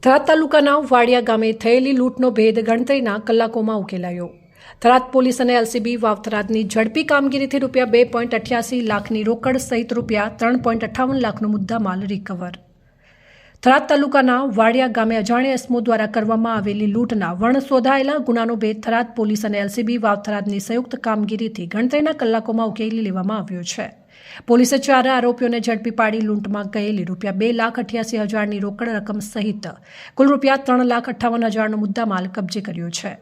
થરાદ તાલુકાના વાડિયા ગામે થયેલી લૂંટનો ભેદ ગણતરીના કલાકોમાં ઉકેલાયો। થરાદ પોલીસ અને એલસીબી વાવ-થરાદની ઝડપી કામગીરીથી ₹2.88 લાખની રોકડ સહિત ₹3.58 લાખનો મુદ્દામાલ રિકવર। થરાદ તાલુકાના વાડિયા ગામે અજાણ્યા ઇસમો દ્વારા કરવામાં આવેલી લૂંટના વણશોધાયેલા ગુનાનો ભેદ થરાદ પોલીસ અને એલસીબી વાવ-થરાદની સંયુક્ત કામગીરીથી ગણતરીના કલાકોમાં ઉકેલી લેવામાં આવ્યો છે। પોલીસે 4 આરોપીઓને ઝડપી પાડી લૂંટમાં ગયેલી ₹2,88,000ની રોકડ રકમ સહિત કુલ ₹3,58,000નો મુદ્દામાલ કબજે કર્યો છે।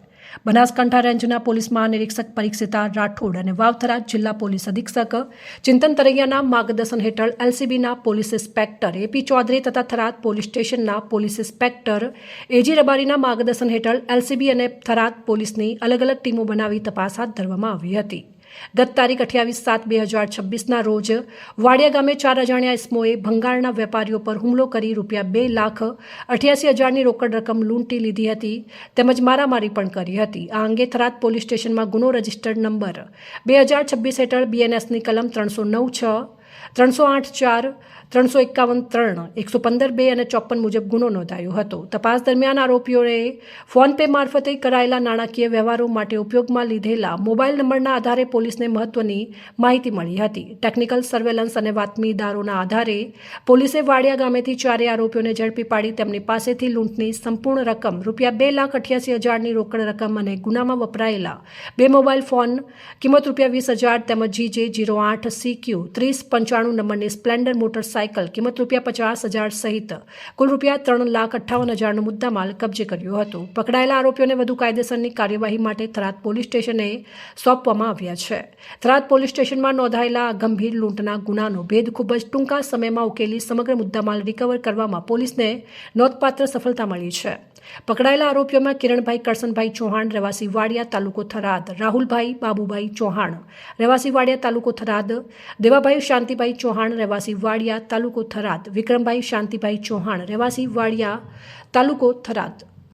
બનાસકાંઠા રેન્જના પોલીસ મહાનિરીક્ષક પરીક્ષિતા રાઠોડ અને વાવ-થરાદ જિલ્લા પોલીસ અધિક્ષક ચિંતન તરૈયાના માર્ગદર્શન હેઠળ એલસીબીના પોલીસ ઇન્સ્પેક્ટર એપી ચૌધરી તથા થરાદ પોલીસ સ્ટેશનના પોલીસ ઇન્સ્પેક્ટર એજી રબારીના માર્ગદર્શન હેઠળ એલસીબી અને થરાદ પોલીસની અલગ અલગ ટીમો બનાવી તપાસ હાથ ધરવામાં આવી હતી। ગત તારીખ 28/7/2026ના રોજ વાડિયા ગામે 4 અજાણ્યા ઇસમોએ ભંગારના વેપારીઓ પર હુમલો કરી ₹2,88,000ની રોકડ રકમ લૂંટી લીધી હતી તેમજ મારામારી પણ કરી હતી। આ અંગે થરાદ પોલીસ સ્ટેશનમાં ગુનો રજિસ્ટર્ડ નંબર 2026 હેઠળ બીએનએસની કલમ 309(6), 308(4), 351(3), 115(2) અને 54 મુજબ ગુનો નોંધાયો હતો। તપાસ દરમિયાન આરોપીઓએ ફોન પે મારફતે કરાયેલા નાણાકીય વ્યવહારો માટે ઉપયોગમાં લીધેલા મોબાઈલ નંબરના આધારે પોલીસને મહત્વની માહિતી મળી હતી। ટેકનિકલ સર્વેલન્સ અને બાતમીદારોના આધારે પોલીસે વાડિયા ગામેથી 4 આરોપીઓને ઝડપી પાડી તેમની પાસેથી લૂંટની સંપૂર્ણ રકમ ₹2,88,000ની રોકડ રકમ અને ગુનામાં વપરાયેલા 2 મોબાઈલ ફોન કિંમત ₹20,000 તેમજ GJ08 CQ 3095 નંબરની સ્પ્લેન્ડર મોટરસાઇકલ કિંમત ₹50,000 સહિત કુલ ₹3,58,000નો મુદ્દામાલ કબજે કર્યો હતો। પકડાયેલા આરોપીઓને વધુ કાયદેસરની કાર્યવાહી માટે થરાદ પોલીસ સ્ટેશને સોંપવામાં આવ્યા છે। થરાદ પોલીસ સ્ટેશનમાં નોંધાયેલા આ ગંભીર લૂંટના ગુનાનો ભેદ ખૂબ જ ટૂંકા સમયમાં ઉકેલી સમગ્ર મુદ્દામાલ રિકવર કરવામાં પોલીસને નોંધપાત્ર સફળતા મળી છે। પકડાયેલા આરોપીઓમાં કિરણભાઈ કરશનભાઈ ચૌહાણ રહેવાસી વાડિયા તાલુકો થરાદ, રાહુલભાઈ બાબુભાઈ ચૌહાણ રહેવાસી વાડિયા તાલુકો થરાદ, દેવાભાઈ શાંતિભાઈ ચૌહાણ રહેવાસી વાડિયા તાલુકો થરાદ, વિક્રમભાઈ શાંતિભાઈ ચૌહાણ રહેવાસી વાડિયા તાલુકો થરાદ।